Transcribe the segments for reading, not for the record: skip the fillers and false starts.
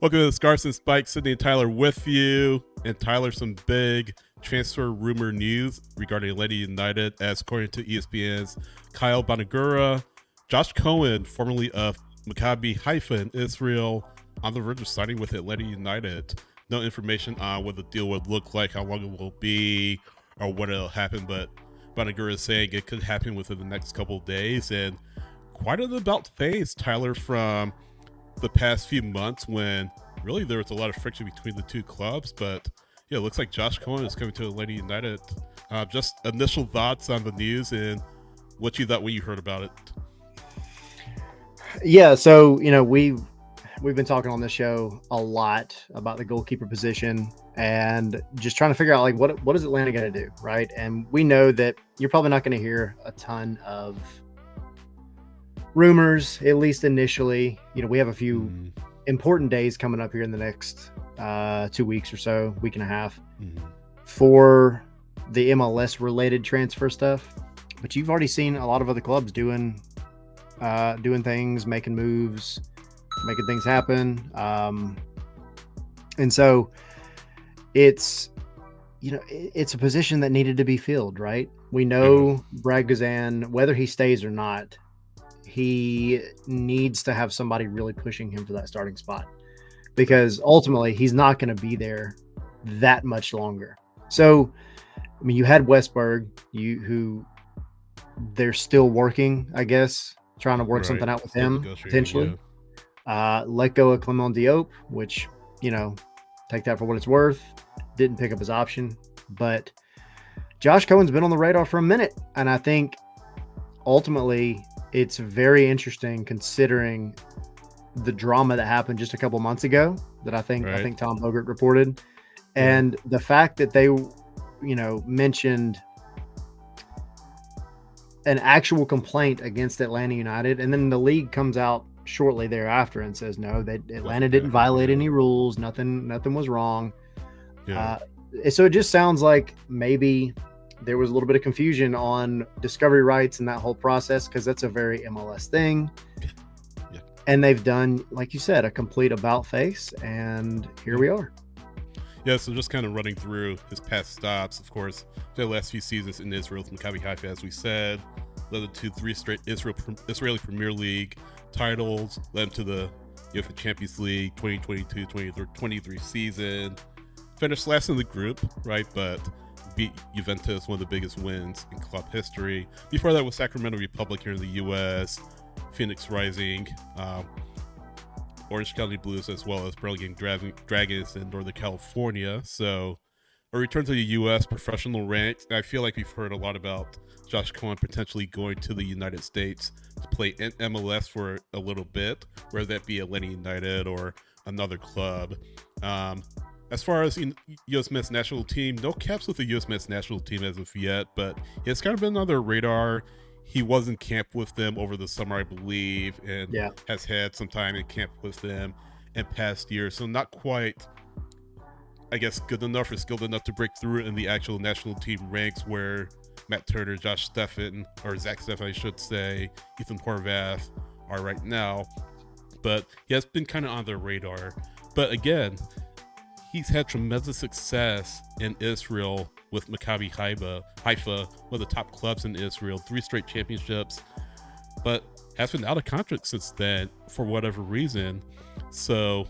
Welcome to the Scars and Spikes. Sydney and Tyler with you. And Tyler, some big transfer rumor news regarding Atlanta United, as according to ESPN's Kyle Banagura, Josh Cohen, formerly of Maccabi Haifa in Israel, on the verge of signing with Atlanta United. No information on what the deal would look like, how long it will be, or when it'll happen, but Banagura is saying it could happen within the next couple of days. And quite an about face, Tyler, from the past few months when really there was a lot of friction between the two clubs. But yeah, it looks like Josh Cohen is coming to Atlanta United. Just initial thoughts on the news and what you thought when you heard about it. Yeah, so we've been talking on this show a lot about the goalkeeper position and just trying to figure out like what is Atlanta going to do, right? And we know that you're probably not going to hear a ton of rumors, at least initially. We have a few important days coming up here in the next 2 weeks or so, week and a half, for the MLS related transfer stuff. But you've already seen a lot of other clubs doing things, making moves, making things happen. And so it's a position that needed to be filled, right? We know Brad Guzan, whether he stays or not, he needs to have somebody really pushing him for that starting spot, because ultimately he's not going to be there that much longer. So, I mean, you had Westberg, who they're still working, I guess, trying to work something out with him potentially. Let go of Clement Diop, which, take that for what it's worth. Didn't pick up his option, but Josh Cohen's been on the radar for a minute, and I think ultimately it's very interesting considering the drama that happened just a couple months ago that I think Tom Bogert reported, and the fact that they, mentioned an actual complaint against Atlanta United, and then the league comes out shortly thereafter and says no, that Atlanta didn't violate any rules, nothing was wrong. So it just sounds like maybe there was a little bit of confusion on discovery rights and that whole process, because that's a very MLS thing. And they've done, like you said, a complete about face, and here we are. Yeah, so just kind of running through his past stops, of course, the last few seasons in Israel with Maccabi Haifa, as we said, led to 3 straight Israeli Premier League titles, led him to the UEFA Champions League 2022-23 season. Finished last in the group, right, but beat Juventus, one of the biggest wins in club history. Before that was Sacramento Republic here in the U.S., Phoenix Rising, Orange County Blues, as well as Burlingame Dragons in Northern California. So a return to the U.S. professional ranks. I feel like we've heard a lot about Josh Cohen potentially going to the United States to play in MLS for a little bit, whether that be Atlanta United or another club. As far as U.S. men's national team, no caps with the U.S. men's national team as of yet, but it's kind of been on their radar. He was in camp with them over the summer, I believe, and has had some time in camp with them in past years. So not quite, I guess, good enough or skilled enough to break through in the actual national team ranks where Matt Turner, Zach Steffen, I should say, Ethan Horvath are right now. But he has been kind of on their radar. But again, he's had tremendous success in Israel with Maccabi Haifa, one of the top clubs in Israel, 3 straight championships, but has been out of contract since then for whatever reason. So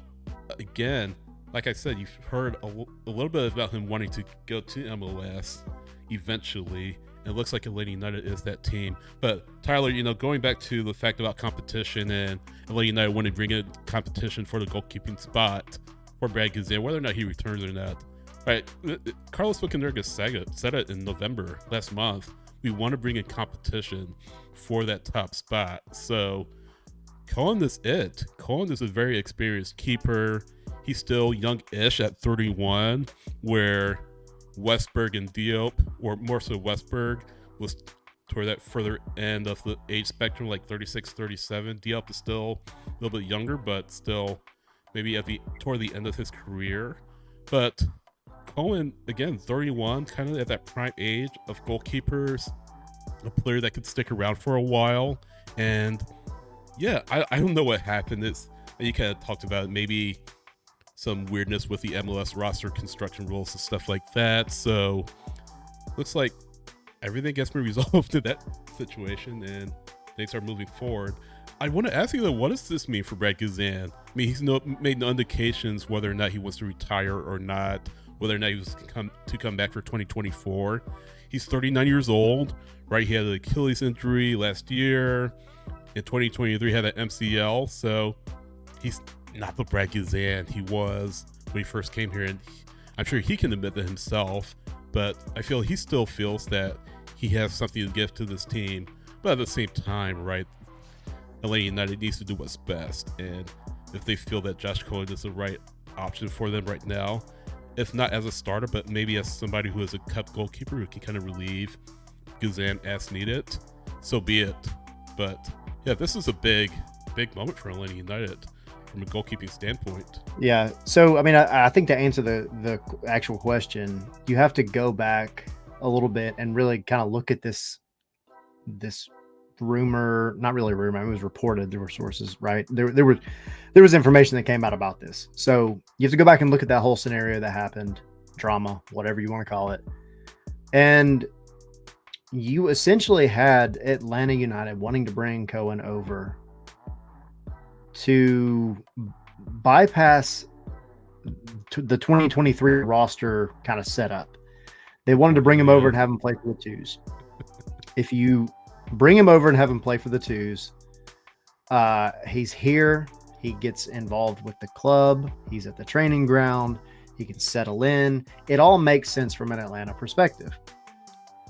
again, like I said, you've heard a little bit about him wanting to go to MLS eventually. It looks like Atlanta United is that team. But Tyler, going back to the fact about competition and Atlanta United wanting to bring in competition for the goalkeeping spot for Brad Guzan, whether or not he returns or not. Right, Carlos Buchanurga said it in November last month. We want to bring in competition for that top spot. So Cohen is it. Cohen is a very experienced keeper. He's still young-ish at 31, where Westberg and Diop, or more so Westberg, was toward that further end of the age spectrum, like 36, 37. Diop is still a little bit younger, but still maybe toward the end of his career. But Cohen, again, 31, kind of at that prime age of goalkeepers, a player that could stick around for a while. And yeah, I don't know what happened. You kind of talked about it. Maybe some weirdness with the MLS roster construction rules and stuff like that. So looks like everything gets resolved in that situation and things are moving forward. I want to ask you though, what does this mean for Brad Guzan? I mean, he's made no indications whether or not he wants to retire or not, whether or not he was to come back for 2024. He's 39 years old, right? He had an Achilles injury last year. In 2023, he had an MCL. So he's not the Brad Guzan he was when he first came here. And I'm sure he can admit that himself, but I feel he still feels that he has something to give to this team. But at the same time, right, Atlanta United needs to do what's best. And if they feel that Josh Cohen is the right option for them right now, if not as a starter, but maybe as somebody who is a cup goalkeeper who can kind of relieve Guzan as needed, so be it. But yeah, this is a big moment for Atlanta United from a goalkeeping standpoint. Yeah. So, I mean, I think to answer the actual question, you have to go back a little bit and really kind of look at this rumor, not really a rumor. It was reported. There were sources, right? There was information that came out about this. So you have to go back and look at that whole scenario that happened, drama, whatever you want to call it. And you essentially had Atlanta United wanting to bring Cohen over to bypass the 2023 roster kind of setup. They wanted to bring him over and have him play for the twos. If you bring him over and have him play for the twos, he's here. He gets involved with the club. He's at the training ground. He can settle in. It all makes sense from an Atlanta perspective.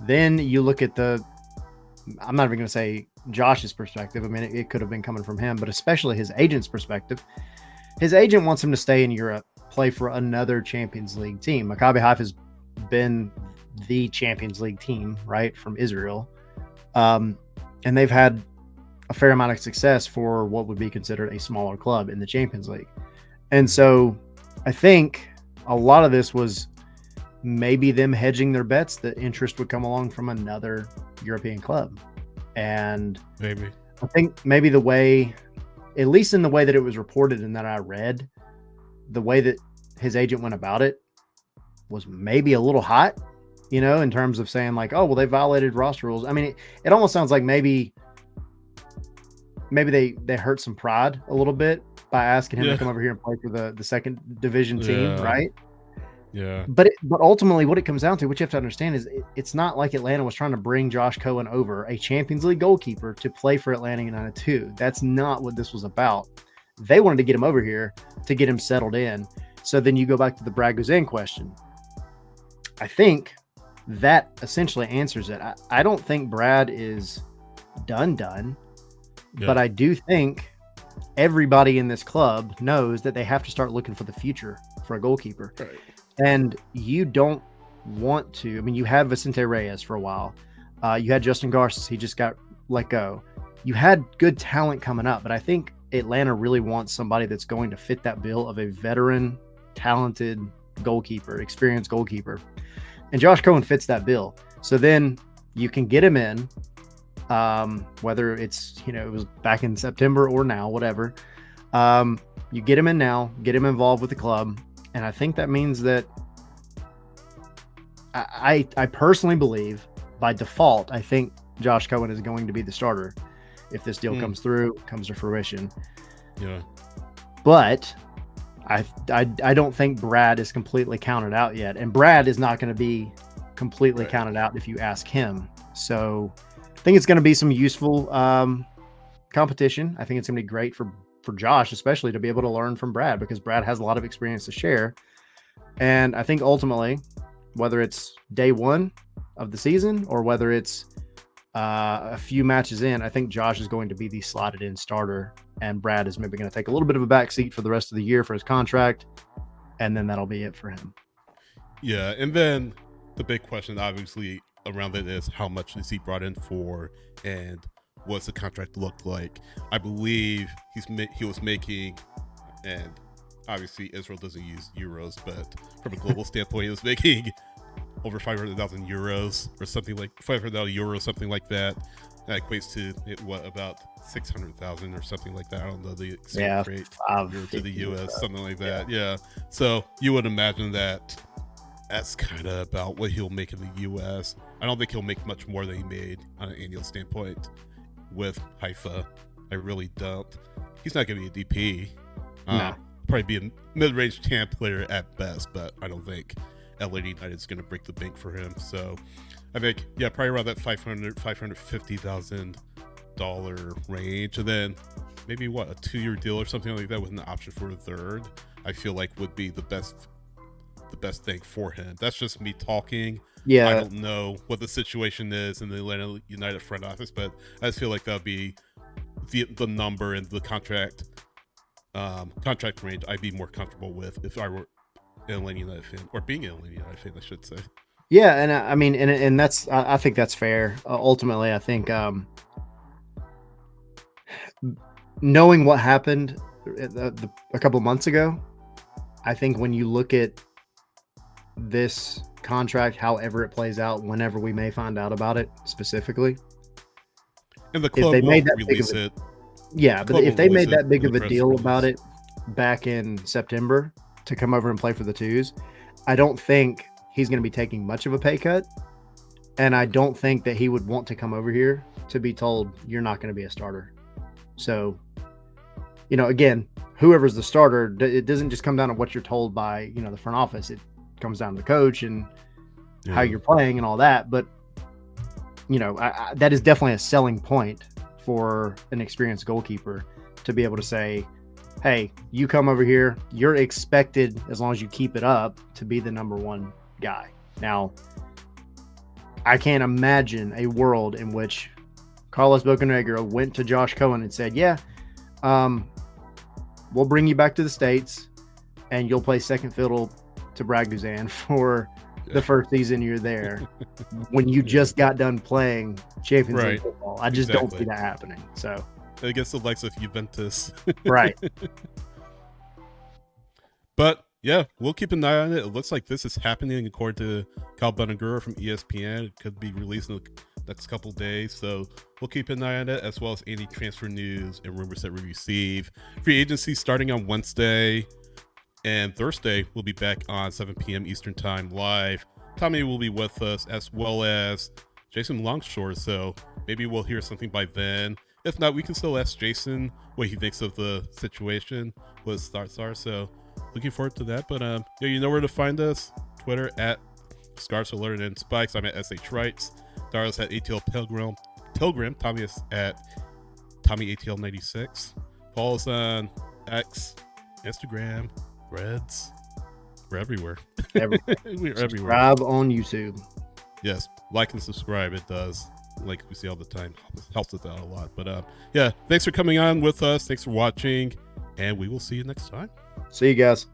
Then you look at I'm not even going to say Josh's perspective. I mean, it could have been coming from him, but especially his agent's perspective. His agent wants him to stay in Europe, play for another Champions League team. Maccabi Haifa has been the Champions League team, right, from Israel. And they've had a fair amount of success for what would be considered a smaller club in the Champions League. And so I think a lot of this was maybe them hedging their bets that interest would come along from another European club. And maybe I think maybe the way, at least in the way that it was reported and that I read, the way that his agent went about it was maybe a little hot, you know, in terms of saying like, oh, well, they violated roster rules. I mean, it almost sounds like maybe they hurt some pride a little bit by asking him to come over here and play for the second division team, right? Yeah. But ultimately what it comes down to, what you have to understand is it's not like Atlanta was trying to bring Josh Cohen over, a Champions League goalkeeper, to play for Atlanta United too. That's not what this was about. They wanted to get him over here to get him settled in. So then you go back to the Brad Guzan question. I think that essentially answers it. I don't think Brad is done, but I do think everybody in this club knows that they have to start looking for the future for a goalkeeper. Right. And you don't want to. I mean, you had Vicente Reyes for a while. You had Justin Garces. He just got let go. You had good talent coming up, but I think Atlanta really wants somebody that's going to fit that bill of a veteran, talented goalkeeper, experienced goalkeeper. And Josh Cohen fits that bill. So then you can get him in, whether it's, it was back in September or now, whatever. You get him in now, get him involved with the club. And I think that means that I personally believe by default, I think Josh Cohen is going to be the starter if this deal comes to fruition. Yeah. But I don't think Brad is completely counted out yet. And Brad is not going to be completely counted out if you ask him. So I think it's going to be some useful competition. I think it's going to be great for Josh, especially to be able to learn from Brad, because Brad has a lot of experience to share. And I think ultimately, whether it's day one of the season or whether it's a few matches in, I think Josh is going to be the slotted in starter, and Brad is maybe going to take a little bit of a backseat for the rest of the year for his contract, and then that'll be it for him. Yeah, and then the big question obviously around that is how much is he brought in for, and what's the contract look like? I believe he was making, and obviously Israel doesn't use euros, but from a global standpoint, he was making over 500,000 euros or something like 500,000 euros, something like that. That equates to about 600,000 or something like that. I don't know the Yeah, rate $550 to the US, something like that. Yeah. Yeah. So you would imagine that that's kind of about what he'll make in the US. I don't think he'll make much more than he made on an annual standpoint with Haifa. I really don't. He's not going to be a DP. No. Probably be a mid-range camp player at best, but I don't think LA United is going to break the bank for him. So I think, yeah, probably around that $550,000 range. And then maybe what, a 2-year deal or something like that with an option for a third, I feel like would be the best thing for him. That's just me talking. Yeah. I don't know what the situation is in the Atlanta United front office, but I just feel like that would be the number and the contract range I'd be more comfortable with if I were an Atlanta United fan, or being an Atlanta United fan, I should say. Yeah, and I mean, and that's, I think that's fair. Ultimately, I think knowing what happened a couple of months ago, I think when you look at this contract, however it plays out, whenever we may find out about it specifically, and the club won't release it. Yeah, but if they made that big of a deal about it back in September to come over and play for the Twos, I don't think he's going to be taking much of a pay cut, and I don't think that he would want to come over here to be told you're not going to be a starter. So, again, whoever's the starter, it doesn't just come down to what you're told by, the front office. It comes down to the coach and how you're playing and all that. But, that is definitely a selling point for an experienced goalkeeper to be able to say, hey, you come over here, you're expected, as long as you keep it up, to be the number one guy. Now, I can't imagine a world in which Carlos Bocanegra went to Josh Cohen and said, yeah, we'll bring you back to the States and you'll play second fiddle to Brad Guzan for the first season you're there when you just got done playing Champions League football. I just don't see that happening. So against the likes of Juventus. Right. But yeah, we'll keep an eye on it. It looks like this is happening according to Kyle Benagura from ESPN. It could be released in the next couple of days. So we'll keep an eye on it, as well as any transfer news and rumors that we receive. Free agency starting on Wednesday. And Thursday, we'll be back on 7 p.m. Eastern Time live. Tommy will be with us, as well as Jason Longshore. So maybe we'll hear something by then. If not, we can still ask Jason what he thinks of the situation, what his thoughts are. So looking forward to that. But you know where to find us. Twitter at Scarce Alert and Spikes. I'm at SH Wrights. Darla's at ATL Pilgrim. Tommy is at Tommy ATL 96. Follow us on X, Instagram, Reds. We're everywhere. We're everywhere. Subscribe on YouTube. Yes, like and subscribe. It does, like we see all the time, helps us out a lot. But yeah, thanks for coming on with us. Thanks for watching, and we will see you next time. See you guys.